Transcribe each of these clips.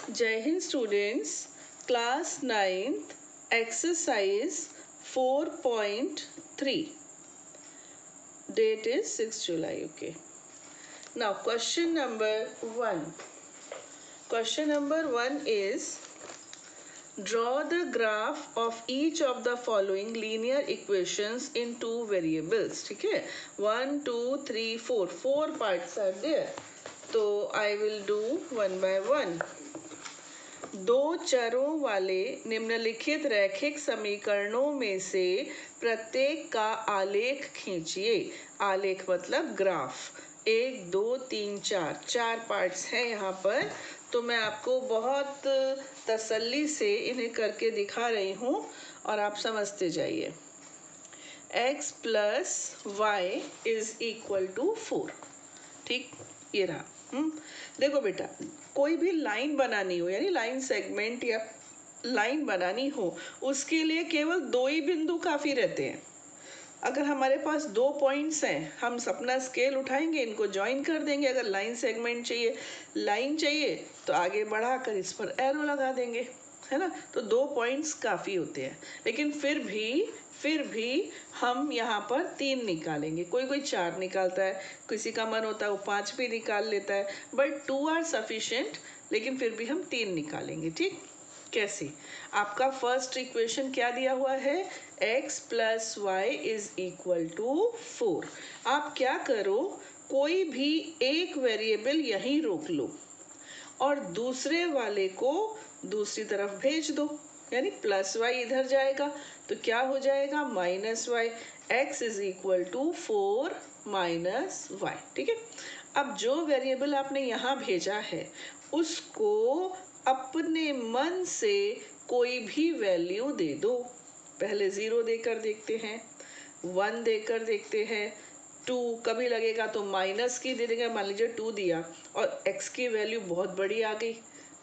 Jai Hind students, class 9th, exercise 4.3. Date is 6 July, okay. Now question number 1. Question number 1 is, draw the graph of each of the following linear equations in two variables. ठीक है, 1 2 3 4 4 parts are there. तो I will do one by one. दो चरों वाले निम्नलिखित रैखिक समीकरणों में से प्रत्येक का आलेख खींचिए. आलेख मतलब ग्राफ. 1 2 3 4 चार पार्ट्स हैं यहाँ पर. तो मैं आपको बहुत तसल्ली से इन्हें करके दिखा रही हूँ और आप समझते जाइए. x plus y is equal to 4. ठीक, ये रहा. देखो बेटा, कोई भी लाइन बनानी हो, यानी लाइन सेगमेंट या लाइन बनानी हो, उसके लिए केवल दो ही बिंदु काफ़ी रहते हैं. अगर हमारे पास दो पॉइंट्स हैं, हम अपना स्केल उठाएंगे, इनको ज्वाइन कर देंगे. अगर लाइन सेगमेंट चाहिए, लाइन चाहिए, तो आगे बढ़ाकर इस पर एरो लगा देंगे, है ना. तो दो पॉइंट्स काफ़ी होते हैं. लेकिन फिर भी हम यहाँ पर 3 निकालेंगे. कोई कोई 4 निकालता है, किसी का मन होता है वो 5 भी निकाल लेता है. But 2 are sufficient. लेकिन फिर भी हम 3 निकालेंगे. ठीक, कैसे? आपका फर्स्ट इक्वेशन क्या दिया हुआ है? x plus y is equal to 4. आप क्या करो, कोई भी एक वेरिएबल यहीं रोक लो और दूसरे वाले को दूसरी तरफ भेज दो. यानी प्लस वाई इधर जाएगा तो क्या हो जाएगा? Minus y. X is equal to 4 minus y. ठीक है. अब जो वेरिएबल आपने यहाँ भेजा है उसको अपने मन से कोई भी वैल्यू दे दो. पहले 0 देकर देखते हैं, 1 देकर देखते हैं, 2. कभी लगेगा तो माइनस की दे देंगे. मान लीजिए 2 दिया और x की वैल्यू बहुत बड़ी आ गई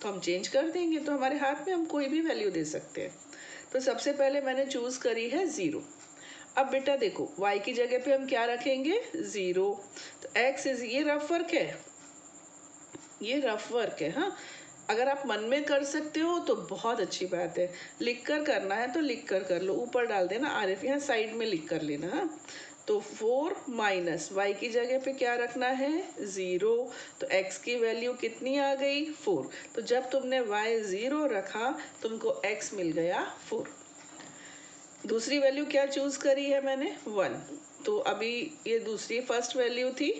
तो हम चेंज कर देंगे. तो हमारे हाथ में हम कोई भी वैल्यू दे सकते हैं. तो सबसे पहले मैंने चूज करी है 0. अब बेटा देखो, y की जगह पे हम क्या रखेंगे? 0. तो x इज, ये रफ वर्क है, ये रफ वर्क है. हाँ, अगर आप मन में कर सकते हो तो बहुत अच्छी बात है. लिख कर करना है तो लिख कर कर लो, ऊपर डाल देना आरएफ, यहाँ साइड में लिख कर लेना. हाँ, तो 4 माइनस वाई की जगह पे क्या रखना है? 0. तो x की वैल्यू कितनी आ गई? 4. तो जब तुमने y 0 रखा तुमको x मिल गया 4. दूसरी वैल्यू क्या चूज करी है मैंने? 1. तो अभी ये दूसरी फर्स्ट वैल्यू थी.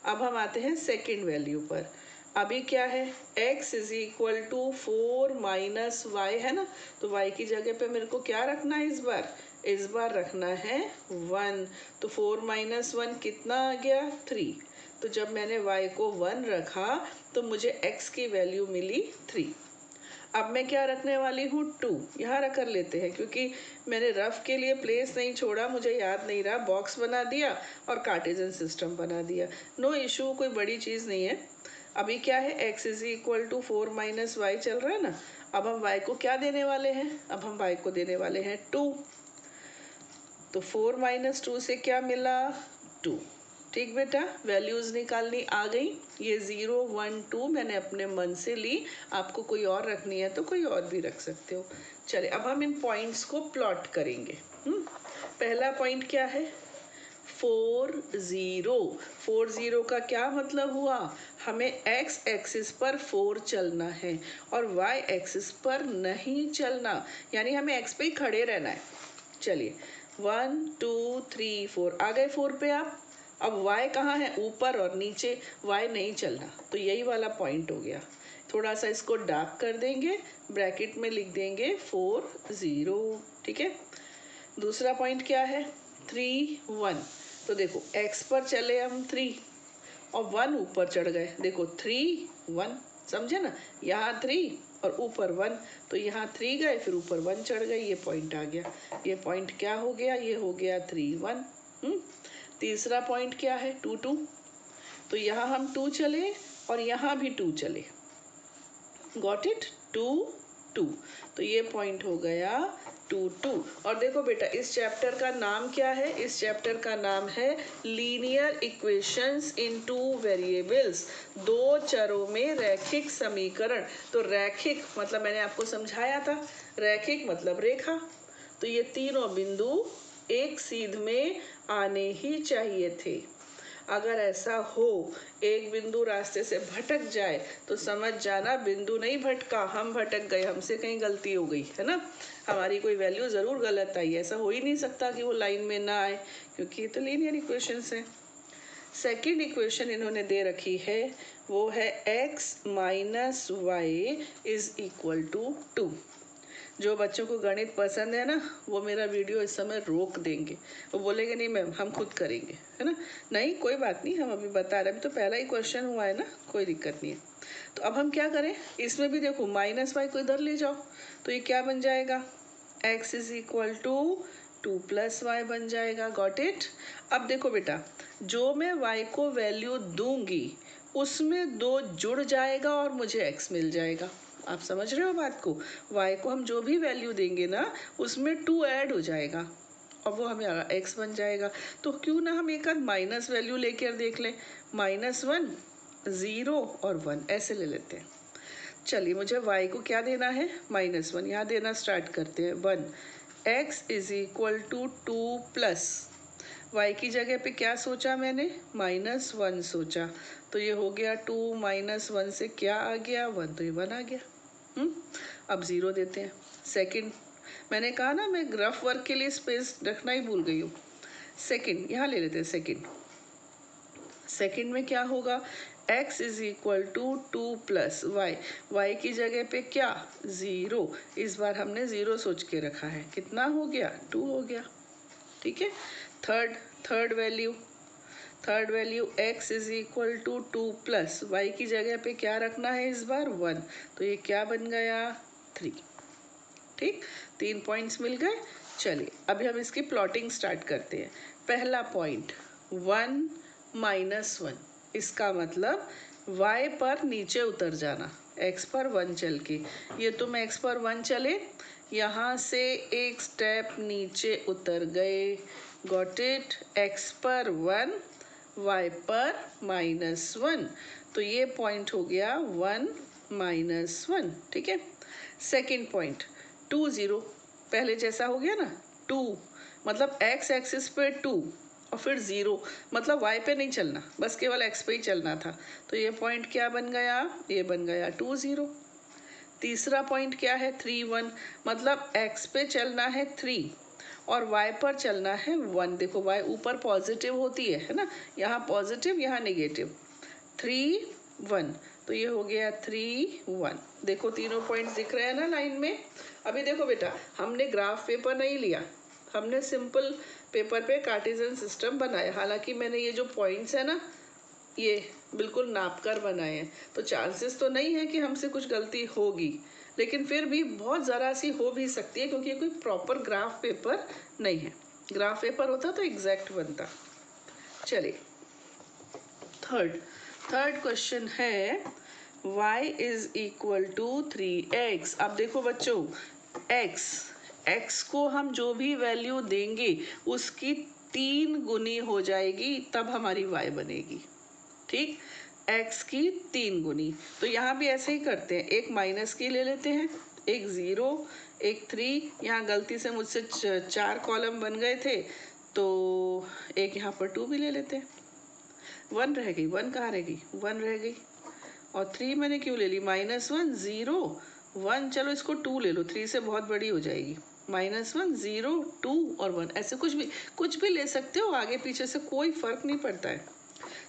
अब हम आते हैं सेकेंड वैल्यू पर. अभी क्या है? x is equal to 4 minus y, है ना. तो y की जगह पे मेरे को क्या रखना है इस बार रखना है 1. तो 4 माइनस 1 कितना आ गया? 3. तो जब मैंने y को 1 रखा तो मुझे x की वैल्यू मिली 3. अब मैं क्या रखने वाली हूँ? 2. यहाँ रख कर लेते हैं क्योंकि मैंने रफ के लिए प्लेस नहीं छोड़ा, मुझे याद नहीं रहा. बॉक्स बना दिया और कार्टेशियन सिस्टम बना दिया. नो इशू, कोई बड़ी चीज़ नहीं है. अभी क्या है? x is equal to 4 minus y चल रहा है ना. अब हम y को क्या देने वाले हैं? अब हम y को देने वाले हैं 2. तो 4 माइनस 2 से क्या मिला? 2. ठीक बेटा, वैल्यूज निकालनी आ गई. ये 0 1 2 मैंने अपने मन से ली. आपको कोई और रखनी है तो कोई और भी रख सकते हो. चलिए, अब हम इन पॉइंट्स को प्लॉट करेंगे. पहला पॉइंट क्या है? 4 0. 4 0 का क्या मतलब हुआ? हमें x एक्सिस पर 4 चलना है और y एक्सिस पर नहीं चलना, यानी हमें x पे ही खड़े रहना है. चलिए, 1 2 3 4 आ गए 4 पे आप. अब y कहाँ है? ऊपर और नीचे. y नहीं चलना, तो यही वाला पॉइंट हो गया. थोड़ा सा इसको डार्क कर देंगे, ब्रैकेट में लिख देंगे 4 0. ठीक है. दूसरा पॉइंट क्या है? 3 1. तो देखो, x पर चले हम 3 और 1 ऊपर चढ़ गए. देखो 3 1, समझे ना. यहाँ 3 और ऊपर 1, तो यहाँ 3 गए फिर ऊपर 1 चढ़ गए. ये पॉइंट आ गया. ये पॉइंट क्या हो गया? ये हो गया 3 1. तीसरा पॉइंट क्या है? 2 2. तो यहाँ हम 2 चले और यहाँ भी 2 चले. Got it? 2 2. तो ये पॉइंट हो गया 2 और देखो बेटा इस चैप्टर का नाम क्या है, इस चैप्टर का नाम है लीनियर इक्वेशंस इन 2 वेरिएबल्स, 2 चरों में रैखिक समीकरण। तो रैखिक मतलब मैंने आपको समझाया था, रैखिक मतलब रेखा। तो ये तीनों बिंदु एक सीध में आने ही चाहिए थे। अगर ऐसा हो एक बिंदु रास्ते से भटक जाए तो समझ जाना बिंदु नहीं भटका, हम भटक गए, हमसे कहीं गलती हो गई है ना, हमारी कोई वैल्यू ज़रूर गलत आई। ऐसा हो ही नहीं सकता कि वो लाइन में ना आए, क्योंकि ये तो लीनियर इक्वेशंस हैं। सेकेंड इक्वेशन इन्होंने दे रखी है, वो है x minus y is equal to 2। जो बच्चों को गणित पसंद है ना, वो मेरा वीडियो इस समय रोक देंगे, वो बोलेंगे नहीं मैम हम खुद करेंगे, है ना। नहीं कोई बात नहीं, हम अभी बता रहे हैं, अभी तो पहला ही क्वेश्चन हुआ है ना, कोई दिक्कत नहीं है। तो अब हम क्या करें, इसमें भी देखो माइनस वाई को इधर ले जाओ, तो ये क्या बन जाएगा, x is equal to 2 plus y बन जाएगा। Got it. अब देखो बेटा, जो मैं y को वैल्यू दूंगी उसमें 2 जुड़ जाएगा और मुझे x मिल जाएगा। आप समझ रहे हो बात को, y को हम जो भी वैल्यू देंगे ना उसमें 2 ऐड हो जाएगा और वो हमें x बन जाएगा। तो क्यों ना हम एक आध माइनस वैल्यू लेकर देख लें, -1, 0 और 1 ऐसे ले लेते हैं। चलिए मुझे y को क्या देना है, -1, यहाँ देना स्टार्ट करते हैं 1। x is equal to 2 plus y की जगह पे क्या सोचा मैंने, -1 सोचा, तो ये हो गया 2 - 1 से क्या आ गया 1, तो ये 1 आ गया। अब 0 देते हैं। सेकंड, मैंने कहा ना मैं ग्राफ वर्क के लिए स्पेस रखना ही भूल गई हूँ। सेकंड यहाँ ले लेते हैं। सेकंड में क्या होगा, x is equal to 2 plus y की जगह पे क्या 0, इस बार हमने 0 सोच के रखा है, कितना हो गया 2 हो गया। ठीक है। Third value x is equal to 2 plus y की जगह पे क्या रखना है इस बार 1, तो ये क्या बन गया 3। ठीक, 3 पॉइंट्स मिल गए। चलिए अभी हम इसकी प्लॉटिंग स्टार्ट करते हैं। पहला पॉइंट 1 - 1, इसका मतलब y पर नीचे उतर जाना, x पर 1 चल के, ये तो मैं x पर 1 चले यहाँ से एक स्टेप नीचे उतर गए। गॉट इट, x पर 1 y पर -1, तो ये पॉइंट हो गया 1 -1। ठीक है। सेकेंड पॉइंट 2 0, पहले जैसा हो गया ना, 2 मतलब x एक्सिस पे 2 और फिर 0 मतलब y पे नहीं चलना, बस केवल x पे ही चलना था, तो ये पॉइंट क्या बन गया, ये बन गया 2 0। तीसरा पॉइंट क्या है 3 1, मतलब x पे चलना है 3 और y पर चलना है 1। देखो y ऊपर पॉजिटिव होती है ना, यहाँ पॉजिटिव यहाँ नेगेटिव, 3 1, तो ये हो गया 3 1। देखो तीनों पॉइंट्स दिख रहे हैं ना लाइन में। अभी देखो बेटा, हमने ग्राफ पेपर नहीं लिया, हमने सिंपल पेपर पे कार्टेशियन सिस्टम बनाया। हालांकि मैंने ये जो पॉइंट्स है ना ये बिल्कुल नाप कर बनाए हैं, तो चांसेस तो नहीं है कि हमसे कुछ गलती होगी, लेकिन फिर भी बहुत ज़रा सी हो भी सकती है, क्योंकि ये कोई प्रॉपर ग्राफ पेपर नहीं है। ग्राफ पेपर होता तो एग्जैक्ट बनता। चलिए थर्ड क्वेश्चन है y is equal to 3x। अब देखो बच्चों, x को हम जो भी वैल्यू देंगे उसकी 3 गुनी हो जाएगी, तब हमारी y बनेगी। ठीक, x की 3 गुनी। तो यहाँ भी ऐसे ही करते हैं, एक माइनस की ले लेते हैं, एक 0, एक 3, यहाँ गलती से मुझसे 4 कॉलम बन गए थे, तो एक यहाँ पर 2 भी ले लेते हैं। 1 रह गई, 1 कहाँ रह गई, 1 रह गई, और 3 मैंने क्यों ले ली, -1 0 1, चलो इसको 2 ले लो, 3 से बहुत बड़ी हो जाएगी। -1 0 2 और 1, ऐसे कुछ भी ले सकते हो, आगे पीछे से कोई फर्क नहीं पड़ता है।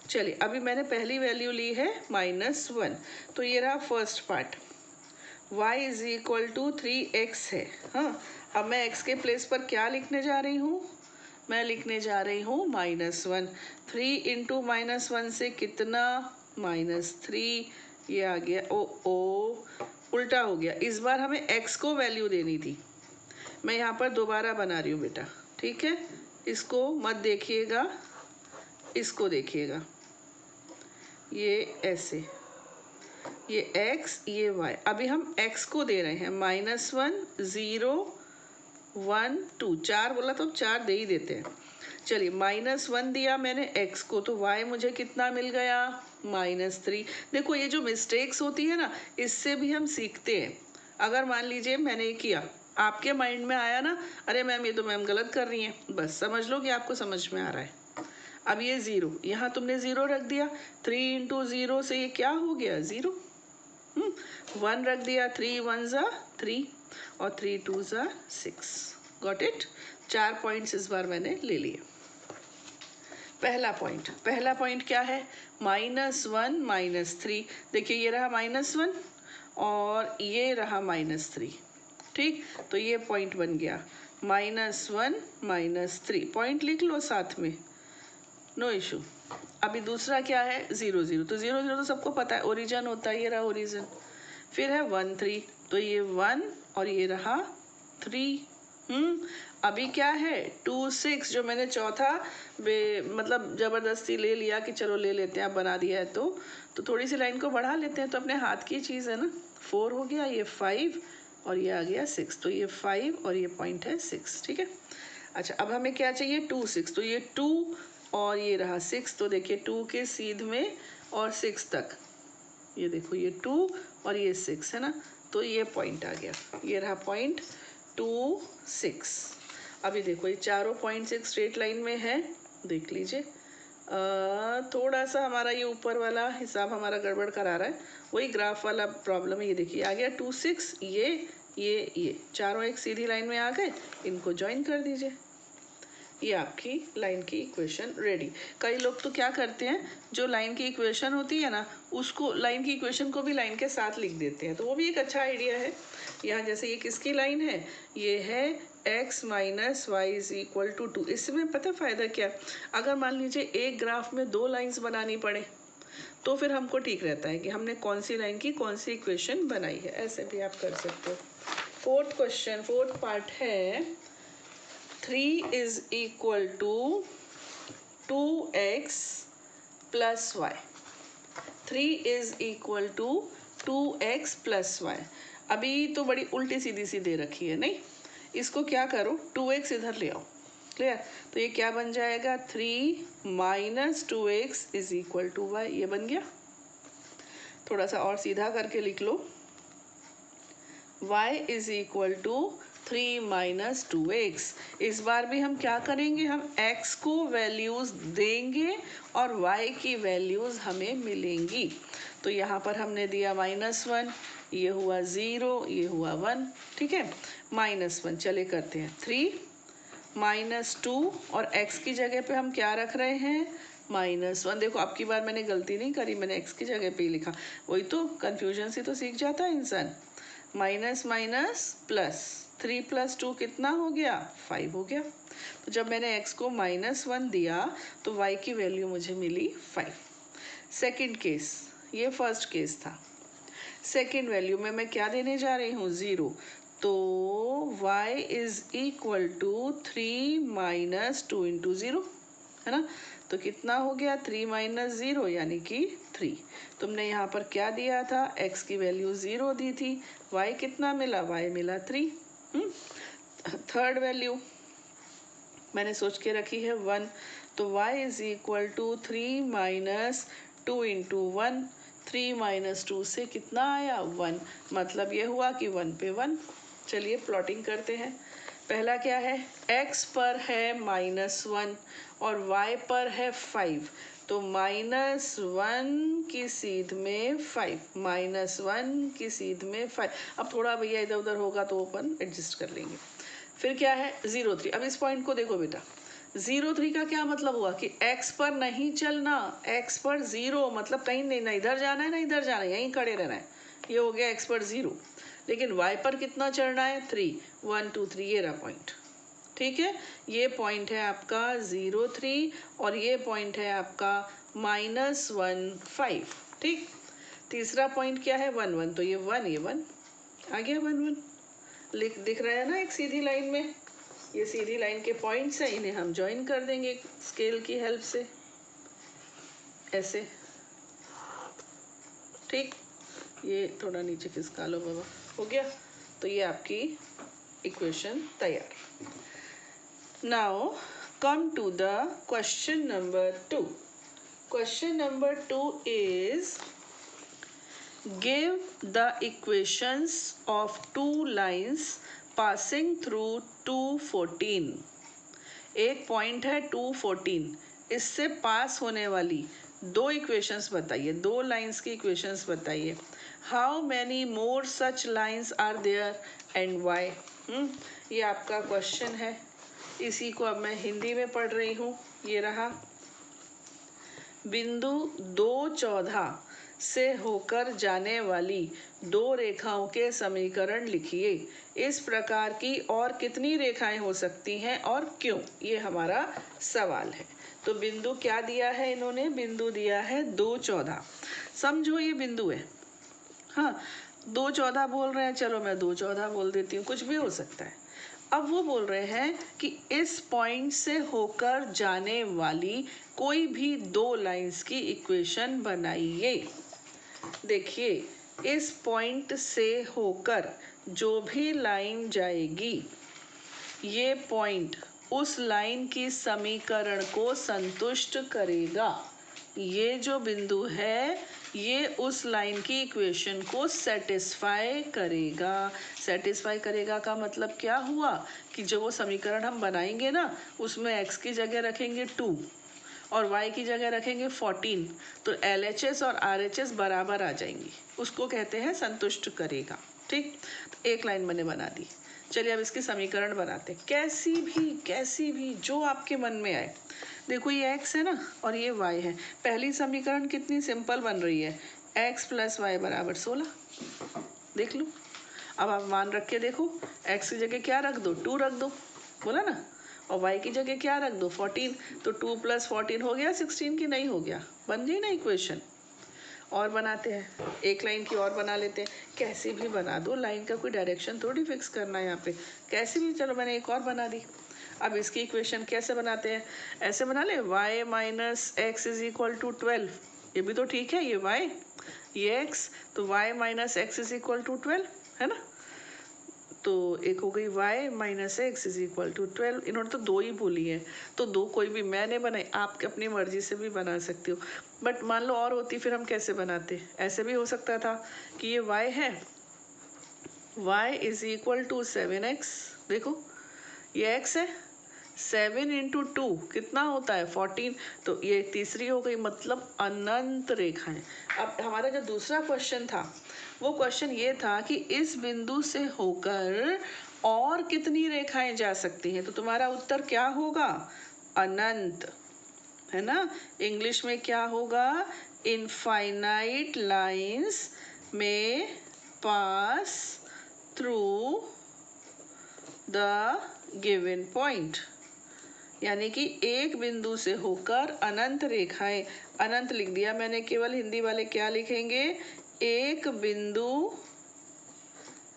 चलिए अभी मैंने पहली वैल्यू ली है -1, तो ये रहा first part, y is equal to 3x है। हाँ, अब मैं x के प्लेस पर क्या लिखने जा रही हूँ, मैं लिखने जा रही हूँ -1। 3 इंटू -1 से कितना, -3, ये आ गया, ओ उल्टा हो गया। इस बार हमें x को वैल्यू देनी थी, मैं यहाँ पर दोबारा बना रही हूँ बेटा। ठीक है, इसको मत देखिएगा, इसको देखिएगा, ये ऐसे, ये x ये y। अभी हम x को दे रहे हैं -1 0 1 2, 4 बोला तो अब 4 दे ही देते हैं। चलिए -1 दिया मैंने x को, तो y मुझे कितना मिल गया, -3। देखो ये जो मिस्टेक्स होती है ना, इससे भी हम सीखते हैं। अगर मान लीजिए मैंने ये किया, आपके माइंड में आया ना, अरे मैम ये तो मैम गलत कर रही हैं, बस समझ लो कि आपको समझ में आ रहा है। अब ये 0, यहाँ तुमने 0 रख दिया, 3 इंटू 0 से ये क्या हो गया, 0। 1 रख दिया, 3 1 ज़ा 3 और 3 2 ज़ा 6। Got it. 4 पॉइंट्स इस बार मैंने ले लिए। पहला पॉइंट क्या है, -1 -3। देखिए ये रहा -1 और ये रहा -3। ठीक, तो ये पॉइंट बन गया, -1 -3। पॉइंट लिख लो साथ में, नो इशू। अभी दूसरा क्या है, 0 0। तो 0 0 तो सबको पता है, ओरिजिन होता है, ये रहा ओरिजिन। फिर है 1 3, तो ये 1 और ये रहा 3। अभी क्या है 2 6, जो मैंने चौथा मतलब जबरदस्ती ले लिया कि चलो ले लेते हैं, अब बना दिया है तो थोड़ी सी लाइन को बढ़ा लेते हैं, तो अपने हाथ की चीज़ है ना। 4 हो गया, ये 5 और ये आ गया 6, तो ये 5 और ये पॉइंट है 6। ठीक है। अच्छा, अब हमें क्या चाहिए, 2 6, तो ये 2 और ये रहा 6, तो देखिए 2 के सीध में और 6 तक, ये देखो ये 2 और ये 6 है ना, तो ये पॉइंट आ गया, ये रहा पॉइंट 2 6। अभी देखो ये चारों पॉइंट्स एक स्ट्रेट लाइन में है, देख लीजिए। थोड़ा सा हमारा ये ऊपर वाला हिसाब हमारा गड़बड़ करा रहा है, वही ग्राफ वाला प्रॉब्लम है। ये देखिए आ गया 2 6, ये चारों एक सीधी लाइन में आ गए, इनको ज्वाइन कर दीजिए, ये आपकी लाइन की इक्वेशन रेडी। कई लोग तो क्या करते हैं, जो लाइन की इक्वेशन होती है ना, उसको लाइन की इक्वेशन को भी लाइन के साथ लिख देते हैं, तो वो भी एक अच्छा आइडिया है। यहाँ जैसे ये किसकी लाइन है, ये है x - y = 2। इसमें पता फ़ायदा क्या, अगर मान लीजिए एक ग्राफ में 2 लाइन्स बनानी पड़े, तो फिर हमको ठीक रहता है कि हमने कौन सी लाइन की कौन सी इक्वेशन बनाई है, ऐसे भी आप कर सकते हो। फोर्थ पार्ट है 3 is equal to 2x plus y। 3 is equal to 2x plus y। अभी तो बड़ी उल्टी सीधी सी दे रखी है, नहीं, इसको क्या करो, 2x इधर ले आओ, क्लियर। तो ये क्या बन जाएगा, 3 - 2x is equal to y, ये बन गया। थोड़ा सा और सीधा करके लिख लो, y is equal to 3 - 2x। इस बार भी हम क्या करेंगे, हम x को वैल्यूज़ देंगे और y की वैल्यूज़ हमें मिलेंगी। तो यहाँ पर हमने दिया -1, ये हुआ 0, ये हुआ 1। ठीक है, -1 चले करते हैं, 3 - 2 और x की जगह पे हम क्या रख रहे हैं, -1। देखो अब की बार मैंने गलती नहीं करी, मैंने x की जगह पे ही लिखा, वही तो कन्फ्यूजन से तो सीख जाता है इंसान। माइनस माइनस प्लस, 3 + 2 कितना हो गया, 5 हो गया। तो जब मैंने x को -1 दिया तो y की वैल्यू मुझे मिली 5। सेकंड केस, ये फर्स्ट केस था। सेकंड वैल्यू में मैं क्या देने जा रही हूँ, 0। तो y is equal to 3 - 2 × 0, है ना। तो कितना हो गया, 3 - 0 यानी कि 3। तुमने यहाँ पर क्या दिया था, x की वैल्यू 0 दी थी, y कितना मिला, y मिला 3। थर्ड वैल्यू मैंने सोच के रखी है 1, तो y is equal to 3 - 2 × 1। 3 - 2 से कितना आया, 1, मतलब ये हुआ कि 1 पे 1। चलिए प्लॉटिंग करते हैं। पहला क्या है, x पर है -1 और y पर है 5, तो -1 की सीध में 5, -1 की सीध में 5। अब थोड़ा भैया इधर उधर होगा तो अपन एडजस्ट कर लेंगे। फिर क्या है 0 3। अब इस पॉइंट को देखो बेटा, 0 3 का क्या मतलब हुआ कि x पर नहीं चलना, x पर 0, मतलब कहीं नहीं, ना इधर जाना है ना इधर जाना है, यहीं खड़े रहना है। ये हो गया x पर 0। लेकिन y पर कितना चढ़ना है, 3, 1 2 3, ये रहा पॉइंट। ठीक है, ये पॉइंट है आपका 0 3 और ये पॉइंट है आपका -1 5। ठीक, तीसरा पॉइंट क्या है, 1 1, तो ये 1, ये 1 आ गया, 1 1 दिख रहा है ना एक सीधी लाइन में। ये सीधी लाइन के पॉइंट्स हैं, इन्हें हम ज्वाइन कर देंगे स्केल की हेल्प से, ऐसे। ठीक, ये थोड़ा नीचे खिसका लो बाबा, हो गया। तो ये आपकी इक्वेशन तैयार. Now come to the question number 2. Question number 2 is give the equations of two lines passing through 214. एक पॉइंट है 214, इससे पास होने वाली दो इक्वेशंस बताइए, दो लाइंस की इक्वेशंस बताइए. How many more such lines are there and y. ये आपका क्वेश्चन है. इसी को अब मैं हिंदी में पढ़ रही हूँ. ये रहा. बिंदु 214 से होकर जाने वाली दो रेखाओं के समीकरण लिखिए. इस प्रकार की और कितनी रेखाएं हो सकती हैं और क्यों, ये हमारा सवाल है. तो बिंदु क्या दिया है इन्होंने, बिंदु दिया है 214. समझो ये बिंदु है. हाँ, 214 बोल रहे हैं, चलो मैं 214 बोल देती हूँ, कुछ भी हो सकता है. अब वो बोल रहे हैं कि इस पॉइंट से होकर जाने वाली कोई भी दो लाइंस की इक्वेशन बनाइए. देखिए, इस पॉइंट से होकर जो भी लाइन जाएगी, ये पॉइंट उस लाइन की समीकरण को संतुष्ट करेगा. ये जो बिंदु है, ये उस लाइन की इक्वेशन को सेटिस्फाई करेगा. सेटिस्फाई करेगा का मतलब क्या हुआ कि जो वो समीकरण हम बनाएंगे ना, उसमें x की जगह रखेंगे 2 और y की जगह रखेंगे 14, तो LHS और RHS बराबर आ जाएंगी. उसको कहते हैं संतुष्ट करेगा. ठीक, तो एक लाइन मैंने बना दी. चलिए अब इसकी समीकरण बनाते हैं. कैसी भी जो आपके मन में आए. देखो ये x है ना और ये y है. पहली समीकरण कितनी सिंपल बन रही है, x प्लस वाई बराबर 16. देख लो. अब आप मान रख के देखो, x की जगह क्या रख दो, 2 रख दो, बोला ना, और y की जगह क्या रख दो, 14. तो 2 प्लस 14 हो गया 16 की नहीं हो गया, बन गई ना इक्वेशन. और बनाते हैं, एक लाइन की और बना लेते हैं. कैसे भी बना दो, लाइन का कोई डायरेक्शन थोड़ी फिक्स करना है यहाँ पे. कैसे भी, चलो मैंने एक और बना दी. अब इसकी इक्वेशन कैसे बनाते हैं, ऐसे बना ले, y minus x is equal to 12. ये भी तो ठीक है, ये y, ये x, तो y minus x is equal to 12 है ना. तो एक हो गई y minus x is equal to 12. इन्होंने तो दो ही बोली है, तो दो कोई भी मैंने बनाई, आप अपनी मर्जी से भी बना सकते हो. बट मान लो और होती, फिर हम कैसे बनाते. ऐसे भी हो सकता था कि ये y है, y is equal to 7x. देखो ये x है, 7 इंटू 2 कितना होता है 14. तो ये तीसरी हो गई, मतलब अनंत रेखाएं. अब हमारा जो दूसरा क्वेश्चन था, वो क्वेश्चन ये था कि इस बिंदु से होकर और कितनी रेखाएं जा सकती हैं. तो तुम्हारा उत्तर क्या होगा, अनंत, है ना. इंग्लिश में क्या होगा, इनफाइनाइट लाइंस में pass through the given point. यानी कि एक बिंदु से होकर अनंत रेखाएं, अनंत लिख दिया मैंने, केवल हिंदी वाले क्या लिखेंगे, एक बिंदु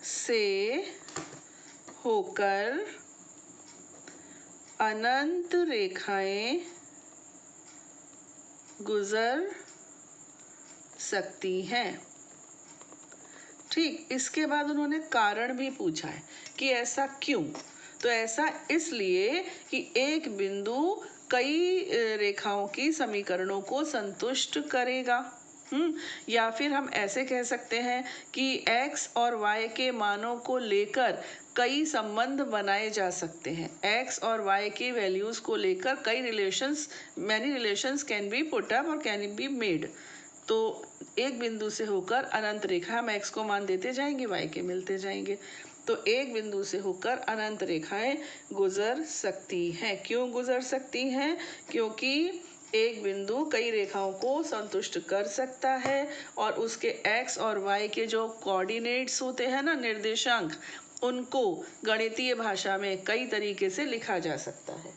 से होकर अनंत रेखाएं गुजर सकती हैं. ठीक, इसके बाद उन्होंने कारण भी पूछा है कि ऐसा क्यों. तो ऐसा इसलिए कि एक बिंदु कई रेखाओं की समीकरणों को संतुष्ट करेगा. या फिर हम ऐसे कह सकते हैं कि x और y के मानों को लेकर कई संबंध बनाए जा सकते हैं. x और y की वैल्यूज को लेकर कई relations, many relations can be put up और कैन बी मेड. तो एक बिंदु से होकर अनंत रेखा, हम x को मान देते जाएंगे, y के मिलते जाएंगे. तो एक बिंदु से होकर अनंत रेखाएं गुजर सकती हैं. क्यों गुजर सकती हैं, क्योंकि एक बिंदु कई रेखाओं को संतुष्ट कर सकता है और उसके x और y के जो कोऑर्डिनेट्स होते हैं ना, निर्देशांक, उनको गणितीय भाषा में कई तरीके से लिखा जा सकता है.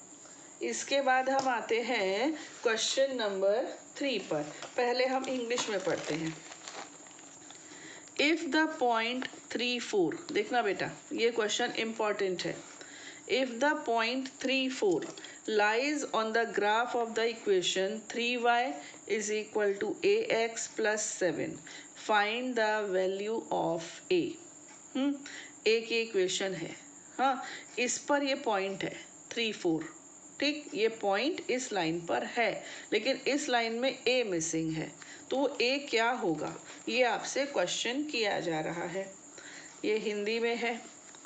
इसके बाद हम आते हैं क्वेश्चन नंबर 3 पर. पहले हम इंग्लिश में पढ़ते हैं. इफ द पॉइंट 3-4, देखना बेटा ये क्वेश्चन इंपॉर्टेंट है. If the point 3-4 lies on the graph of the equation 3y is equal to ax plus 7, find the value of a. एक ये इक्वेशन है, हाँ, इस पर ये पॉइंट है 3 4, ठीक, ये पॉइंट इस लाइन पर है, लेकिन इस लाइन में ए मिसिंग है, तो ए क्या होगा, ये आपसे क्वेश्चन किया जा रहा है। ये हिंदी में है,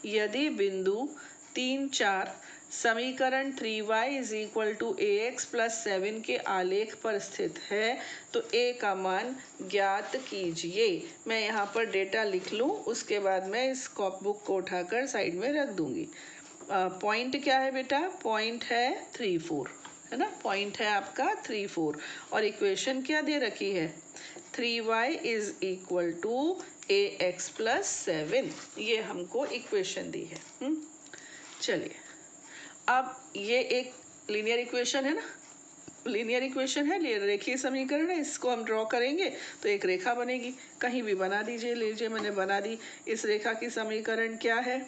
यदि बिंदु 3 4 समीकरण 3y is equal to A x plus 7 के आलेख पर स्थित है तो a का मान ज्ञात कीजिए। मैं यहाँ पर डेटा लिख लूँ, उसके बाद मैं इस बुक को उठाकर साइड में रख दूंगी। पॉइंट क्या है बेटा, पॉइंट है 3 4, है ना, पॉइंट है आपका 3 4, और इक्वेशन क्या दे रखी है, 3y is equal to A x plus 7, ये हमको इक्वेशन दी है। चलिए, अब ये एक लीनियर इक्वेशन है ना, लीनियर इक्वेशन है, रेखीय समीकरण है, इसको हम ड्रॉ करेंगे तो एक रेखा बनेगी, कहीं भी बना दीजिए, लीजिए मैंने बना दी। इस रेखा की समीकरण क्या है,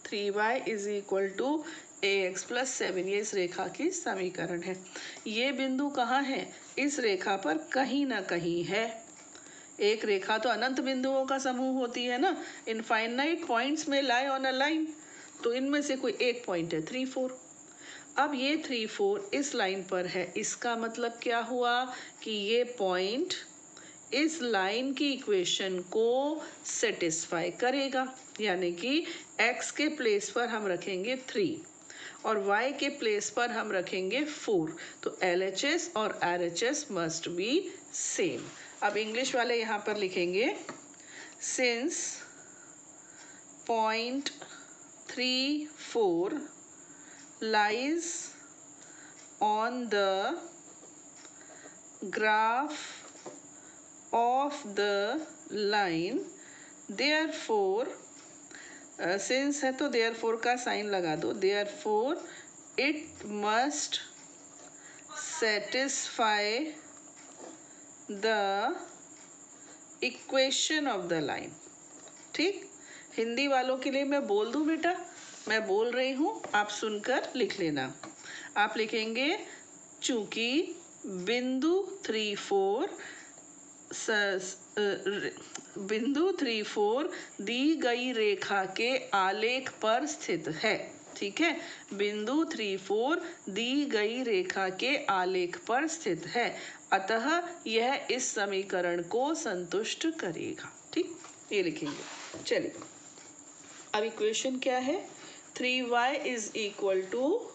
3y is equal to A x plus 7, ये इस रेखा की समीकरण है। ये बिंदु कहाँ है, इस रेखा पर कहीं ना कहीं है। एक रेखा तो अनंत बिंदुओं का समूह होती है ना, इनफाइनाइट पॉइंट्स में लाई ऑन अ लाइन, तो इनमें से कोई एक पॉइंट है 3 4। अब ये 3 4 इस लाइन पर है, इसका मतलब क्या हुआ कि ये पॉइंट इस लाइन की इक्वेशन को सेटिस्फाई करेगा, यानी कि x के प्लेस पर हम रखेंगे 3 और y के प्लेस पर हम रखेंगे 4, तो LHS और RHS मस्ट बी सेम। अब इंग्लिश वाले यहाँ पर लिखेंगे, since point 3 4 lies on the graph of the line, therefore since है तो therefore का साइन लगा दो, therefore it must satisfy the equation of the line। ठीक, हिंदी वालों के लिए मैं बोल दूं बेटा, मैं बोल रही हूँ, आप सुनकर लिख लेना। आप लिखेंगे, चूंकि बिंदु 3 4 बिंदु 3 4 दी गई रेखा के आलेख पर स्थित है, ठीक है, बिंदु 3 4 दी गई रेखा के आलेख पर स्थित है, अतः यह इस समीकरण को संतुष्ट करेगा। ठीक, ये लिखेंगे। चलिए, अब इक्वेशन क्या है, 3y is equal to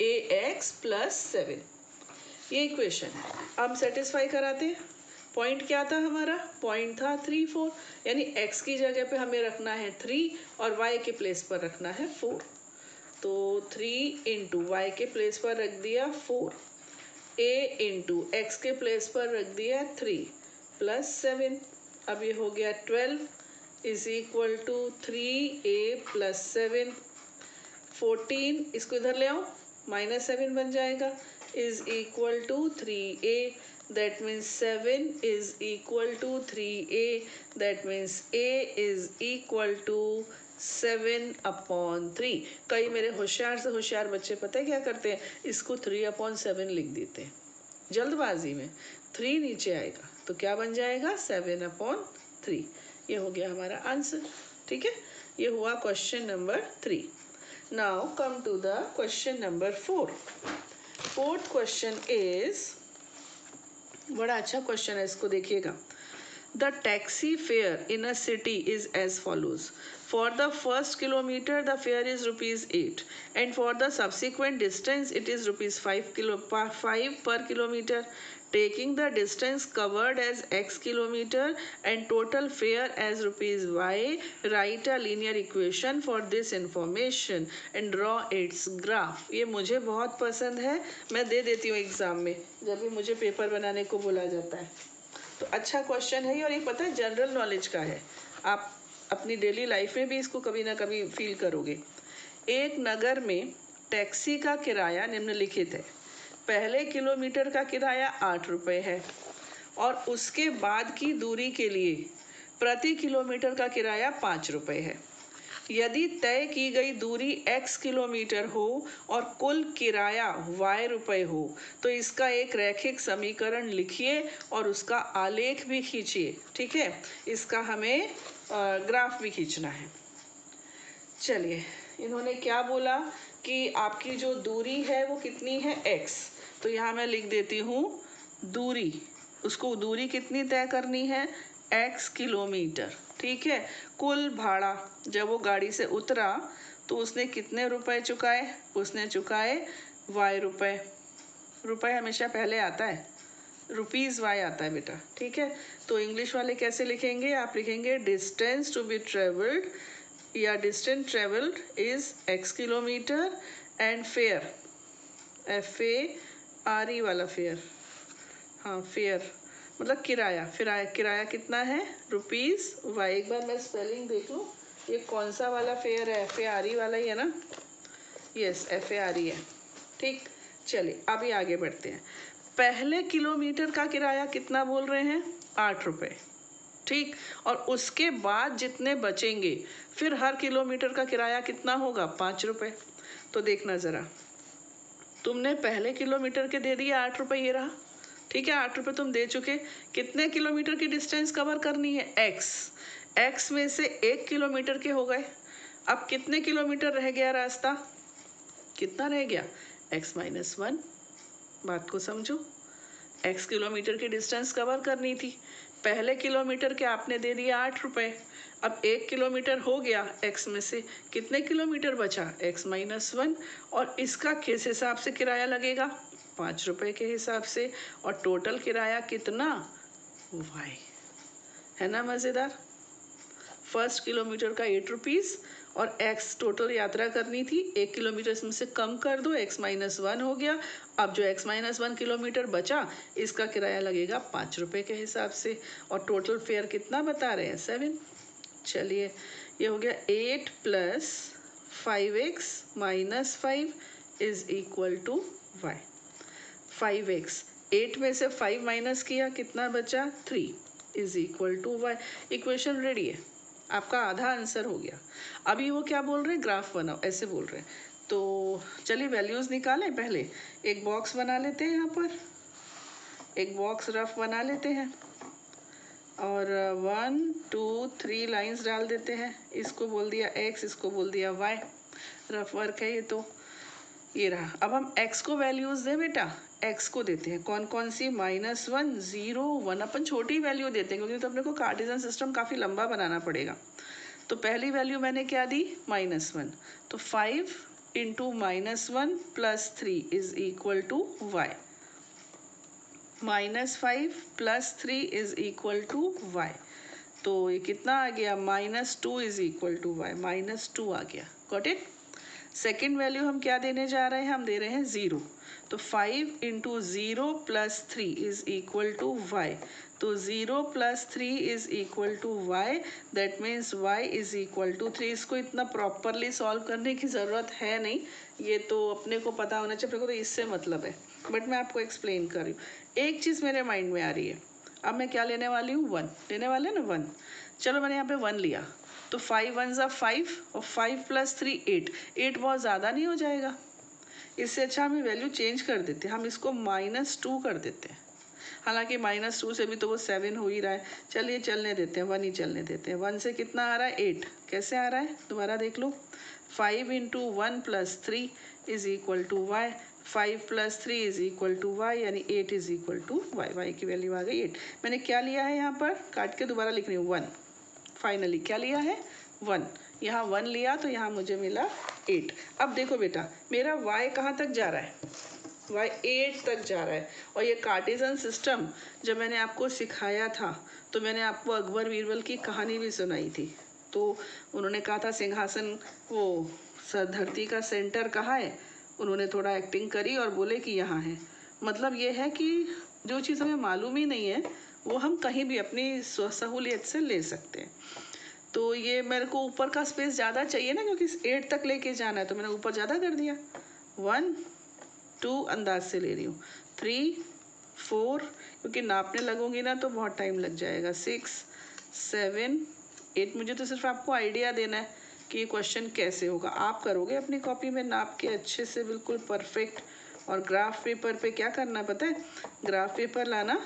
A x plus 7, ये इक्वेशन है। अब सेटिस्फाई कराते हैं। पॉइंट क्या था हमारा, पॉइंट था 3 4, यानी x की जगह पे हमें रखना है 3 और y के प्लेस पर रखना है 4, तो 3 इंटू वाई के प्लेस पर रख दिया 4, a इंटू एक्स के प्लेस पर रख दिया 3 प्लस 7, अब ये हो गया 12 is equal to 3a plus 7, 14, इसको इधर ले आओ, -7 बन जाएगा, is equal to 3a, that means 7 is equal to 3a, that means a is equal to 7/3। कई मेरे होशियार से होशियार बच्चे पता है क्या करते हैं, इसको 3/7 लिख देते हैं जल्दबाजी में, 3 नीचे आएगा तो क्या बन जाएगा 7/3, ये हो गया हमारा आंसर। ठीक है, ये हुआ question number 3। Now come to the question number 4। Fourth question is, बड़ा अच्छा क्वेश्चन है, इसको देखिएगा। The taxi fare in a city is as follows. For the first kilometer, the fare is ₹8, and for the subsequent distance, it is ₹5 per kilometer. Taking the distance covered as x kilometer and total fare as ₹y, write a linear equation for this information and draw its graph. ये मुझे बहुत पसंद है, मैं दे देती हूँ exam में जब भी मुझे पेपर बनाने को बोला जाता है, तो अच्छा क्वेश्चन है। और ये पता है जनरल नॉलेज का है, आप अपनी डेली लाइफ में भी इसको कभी ना कभी फील करोगे। एक नगर में टैक्सी का किराया निम्नलिखित है, पहले किलोमीटर का किराया 8 रुपये है और उसके बाद की दूरी के लिए प्रति किलोमीटर का किराया 5 रुपये है। यदि तय की गई दूरी x किलोमीटर हो और कुल किराया y रुपये हो तो इसका एक रैखिक समीकरण लिखिए और उसका आलेख भी खींचिए। ठीक है, इसका हमें ग्राफ भी खींचना है। चलिए, इन्होंने क्या बोला कि आपकी जो दूरी है वो कितनी है x, तो यहाँ मैं लिख देती हूँ दूरी, उसको दूरी कितनी तय करनी है x किलोमीटर, ठीक है। कुल भाड़ा, जब वो गाड़ी से उतरा तो उसने कितने रुपए चुकाए, उसने चुकाए y रुपए, रुपए हमेशा पहले आता है, रुपीज़ वाई आता है बेटा, ठीक है। तो इंग्लिश वाले कैसे लिखेंगे, आप लिखेंगे डिस्टेंस टू बी ट्रेवल्ड या distance travelled is x kilometre and fair, FARE वाला फेयर, हाँ फेयर मतलब किराया, किराया कितना है रुपीज़ वाई। एक बार मैं स्पेलिंग देख लूँ, ये कौन सा वाला फेयर है, FARE वाला ही है ना, यस FARE है, ठीक। चलिए अभी आगे बढ़ते हैं। पहले किलोमीटर का किराया कितना बोल रहे हैं, 8 रुपये, ठीक। और उसके बाद जितने बचेंगे फिर हर किलोमीटर का किराया कितना होगा, 5 रुपये। तो देखना ज़रा, तुमने पहले किलोमीटर के दे दिए 8 रुपये, ये रहा, ठीक है, 8 रुपये तुम दे चुके। कितने किलोमीटर की डिस्टेंस कवर करनी है, x में से 1 किलोमीटर के हो गए। अब कितने किलोमीटर रह गया रास्ता, कितना रह गया, x-1। बात को समझो, x किलोमीटर की डिस्टेंस कवर करनी थी, पहले किलोमीटर के आपने दे दिया 8 रुपये। अब 1 किलोमीटर हो गया, x में से कितने किलोमीटर बचा, x-1, और इसका किस हिसाब से किराया लगेगा, 5 रुपये के हिसाब से, और टोटल किराया कितना, y, है ना मज़ेदार। फर्स्ट किलोमीटर का 8 रुपीज़ और x टोटल यात्रा करनी थी, 1 किलोमीटर इसमें से कम कर दो, x-1 हो गया। अब जो x-1 किलोमीटर बचा इसका किराया लगेगा 5 रुपये के हिसाब से, और टोटल फेयर कितना बता रहे हैं, 7। चलिए ये हो गया 8 + 5x - 5 is equal to y। 5x, 8 में से 5 माइनस किया, कितना बचा, 3 is equal to y। Equation ready है, आपका आधा आंसर हो गया। अभी वो क्या बोल रहे हैं, ग्राफ बनाओ, ऐसे बोल रहे हैं। तो चलिए वैल्यूज़ निकालें, पहले एक बॉक्स बना लेते हैं, यहाँ पर एक बॉक्स रफ बना लेते हैं और 1 2 3 लाइंस डाल देते हैं। इसको बोल दिया x, इसको बोल दिया y, रफ वर्क है ये। तो ये रहा। अब हम x को वैल्यूज़ दें बेटा, x को देते हैं कौन कौन सी, -1 0 1, अपन छोटी वैल्यू देते हैं क्योंकि तो अपने को कार्टेशियन सिस्टम काफ़ी लंबा बनाना पड़ेगा। तो पहली वैल्यू मैंने क्या दी, -1, तो 5 × -1 + 3 is equal to y, -5 + 3 is equal to y। तो ये कितना आ गया, -2 इज इक्वल टू y, -2 आ गया, गॉट इट। सेकेंड वैल्यू हम क्या देने जा रहे हैं, हम दे रहे हैं 0, तो 5 × 0 + 3 इज इक्वल टू y। तो 0 + 3 is equal to y, that means y is equal to 3। इसको इतना प्रॉपरली सॉल्व करने की ज़रूरत है नहीं, ये तो अपने को पता होना चाहिए, अपने को तो इससे मतलब है, बट मैं आपको एक्सप्लेन कर रही हूँ। एक चीज़ मेरे माइंड में आ रही है, अब मैं क्या लेने वाली हूँ, 1 लेने वाले ना, 1। चलो मैंने यहाँ पे 1 लिया, तो 5 1 = 5 और 5 + 3 8, 8 बहुत ज़्यादा नहीं हो जाएगा, इससे अच्छा हम वैल्यू चेंज कर देते हैं, हम इसको -2 कर देते हैं। हालांकि -2 से भी तो वो 7 हो ही रहा है, चलिए चलने देते हैं, 1 ही चलने देते हैं। 1 से कितना आ रहा है, 8, कैसे आ रहा है दोबारा देख लो, 5 × 1 + 3 is equal to y, 5 + 3 is equal to y, यानी 8 is equal to y। y की वैल्यू आ गई 8। मैंने क्या लिया है यहाँ पर, काट के दोबारा लिख रही हूँ, 1। फाइनली क्या लिया है, 1, यहाँ 1 लिया तो यहाँ मुझे मिला 8। अब देखो बेटा, मेरा y कहाँ तक जा रहा है, y 8 तक जा रहा है। और ये कार्टेशियन सिस्टम जब मैंने आपको सिखाया था तो मैंने आपको अकबर बीरबल की कहानी भी सुनाई थी। तो उन्होंने कहा था सिंहासन, वो धरती का सेंटर कहाँ है, उन्होंने थोड़ा एक्टिंग करी और बोले कि यहाँ है। मतलब ये है कि जो चीज़ हमें मालूम ही नहीं है वो हम कहीं भी अपनी सहूलियत से ले सकते हैं। तो ये मेरे को ऊपर का स्पेस ज़्यादा चाहिए ना, क्योंकि 8 तक लेके जाना है, तो मैंने ऊपर ज़्यादा कर दिया। 1 2 अंदाज से ले रही हूँ, 3 4, क्योंकि नापने लगूंगी ना तो बहुत टाइम लग जाएगा, 6 7 8। मुझे तो सिर्फ आपको आइडिया देना है कि ये क्वेश्चन कैसे होगा, आप करोगे अपनी कॉपी में नाप के अच्छे से, बिल्कुल परफेक्ट। और ग्राफ पेपर पे क्या करना पता है, ग्राफ पेपर लाना,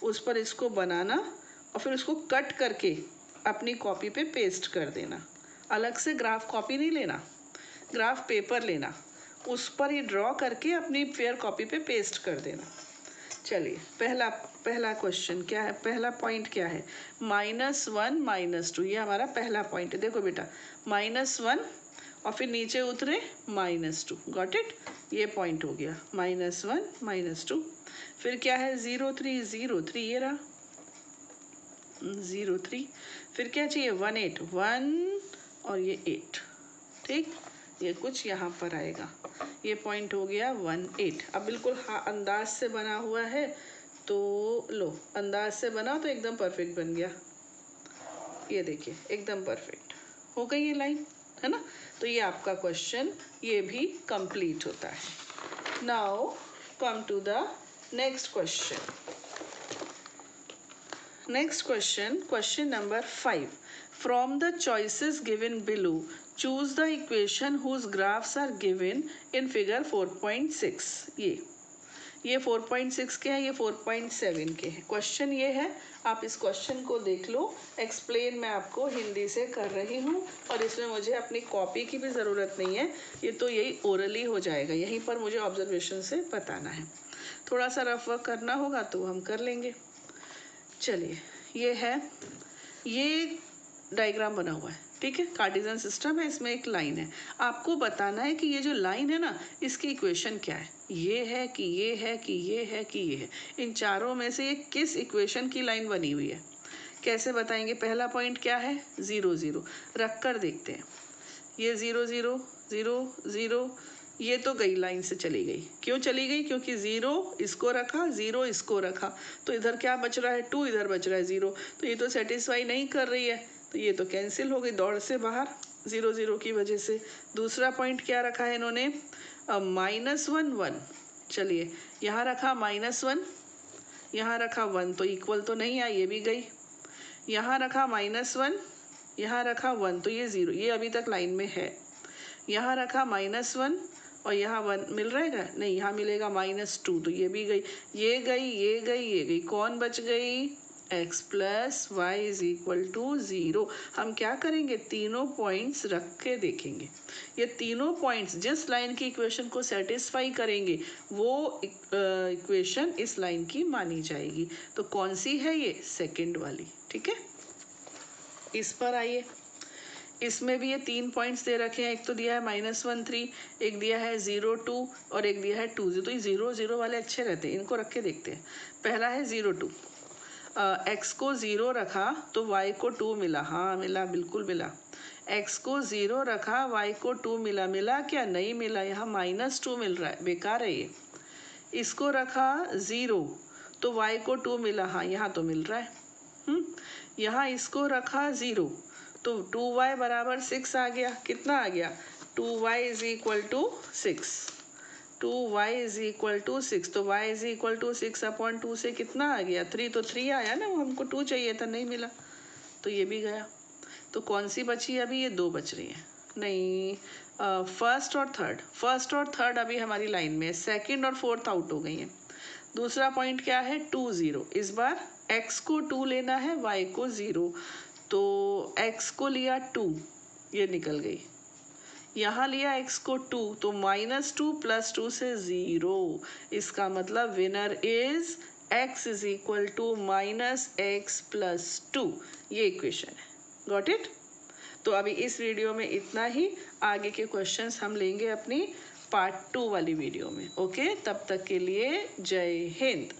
उस पर इसको बनाना और फिर उसको कट करके अपनी कॉपी पे पेस्ट कर देना। अलग से ग्राफ कॉपी नहीं लेना, ग्राफ पेपर लेना, उस पर ये ड्रॉ करके अपनी फेयर कॉपी पे पेस्ट कर देना। चलिए पहला क्वेश्चन क्या है, पहला पॉइंट क्या है, -1 -2, ये हमारा पहला पॉइंट है। देखो बेटा -1 और फिर नीचे उतरे -2, गॉट इट, ये पॉइंट हो गया -1 -2। फिर क्या है 0 3 0 3, ये रहा 0 3। फिर क्या चाहिए 1 8 1 और ये 8, ठीक, ये कुछ यहाँ पर आएगा, ये पॉइंट हो गया 1 8। अब बिल्कुल हाँ अंदाज से बना हुआ है, तो लो अंदाज से बना तो एकदम परफेक्ट बन गया, ये देखिए एकदम परफेक्ट हो गई ये लाइन, है ना। तो ये आपका क्वेश्चन ये भी कंप्लीट होता है। Now come to the next question. Next question, question number 5. From the choices given below, choose the equation whose graphs are given in figure 4.6. ये 4.6 के हैं, ये 4.7 के हैं। क्वेश्चन ये है, आप इस क्वेश्चन को देख लो। एक्सप्लेन मैं आपको हिंदी से कर रही हूँ और इसमें मुझे अपनी कॉपी की भी ज़रूरत नहीं है, ये तो यही ओरली हो जाएगा, यहीं पर मुझे ऑब्जर्वेशन से बताना है। थोड़ा सा रफ वर्क करना होगा तो हम कर लेंगे। चलिए ये है, ये डायग्राम बना हुआ है, ठीक है, कार्टेशियन सिस्टम है, इसमें एक लाइन है। आपको बताना है कि ये जो लाइन है ना, इसकी इक्वेशन क्या है, ये है कि ये है कि ये है कि ये है, इन चारों में से ये किस इक्वेशन की लाइन बनी हुई है। कैसे बताएंगे, पहला पॉइंट क्या है 0 0, रख कर देखते हैं। ये 0 0 0 0, ये तो गई लाइन से चली गई। क्यों चली गई, क्योंकि 0 इसको रखा 0 इसको रखा, तो इधर क्या बच रहा है 2, इधर बच रहा है 0, तो ये तो सेटिस्फाई नहीं कर रही है, तो ये तो कैंसिल हो गई, दौड़ से बाहर 0 0 की वजह से। दूसरा पॉइंट क्या रखा है इन्होंने, -1 1, चलिए यहाँ रखा -1, यहाँ रखा 1, तो इक्वल तो नहीं आई, ये भी गई। यहाँ रखा -1, यहाँ रखा 1, तो ये 0, ये अभी तक लाइन में है। यहाँ रखा -1 और यहाँ 1 मिल रहेगा, नहीं यहाँ मिलेगा -2, तो ये भी गई, ये गई, ये गई, ये गई, कौन बच गई, x + y = 0। हम क्या करेंगे, तीनों पॉइंट्स रख के देखेंगे, ये तीनों पॉइंट्स जिस लाइन की इक्वेशन को सेटिस्फाई करेंगे वो इक्वेशन इस लाइन की मानी जाएगी। तो कौन सी है ये, सेकंड वाली, ठीक है। इस पर आइए, इसमें भी ये 3 पॉइंट्स दे रखे हैं, एक तो दिया है -1 3, एक दिया है 0 2 और एक दिया है 2 0। तो ये 0 0 वाले अच्छे रहते हैं, इनको रख के देखते हैं। पहला है 0 2, x को 0 रखा तो y को 2 मिला, हाँ मिला, बिल्कुल मिला। x को 0 रखा, y को 2 मिला, मिला क्या, नहीं मिला, यहाँ -2 मिल रहा है, बेकार है ये। इसको रखा 0 तो y को 2 मिला, हाँ यहाँ तो मिल रहा है। यहाँ इसको रखा 0 तो 2y = 6 आ गया, कितना आ गया, 2y = 6, 2y = 6, तो y = 6/2 से कितना आ गया, 3, तो 3 आया ना, वो हमको 2 चाहिए था, नहीं मिला, तो ये भी गया। तो कौन सी बची अभी, ये 2 बच रही हैं, नहीं फर्स्ट और थर्ड अभी हमारी लाइन में, सेकंड और फोर्थ आउट हो गई हैं। दूसरा पॉइंट क्या है 2 0, इस बार x को 2 लेना है, y को 0, तो x को लिया 2, ये निकल गई। यहाँ लिया x को 2, तो -2 + 2 से 0, इसका मतलब विनर इज x = -x + 2, ये इक्वेशन है, गॉट इट। तो अभी इस वीडियो में इतना ही, आगे के क्वेश्चंस हम लेंगे अपनी पार्ट 2 वाली वीडियो में। ओके, तब तक के लिए जय हिंद।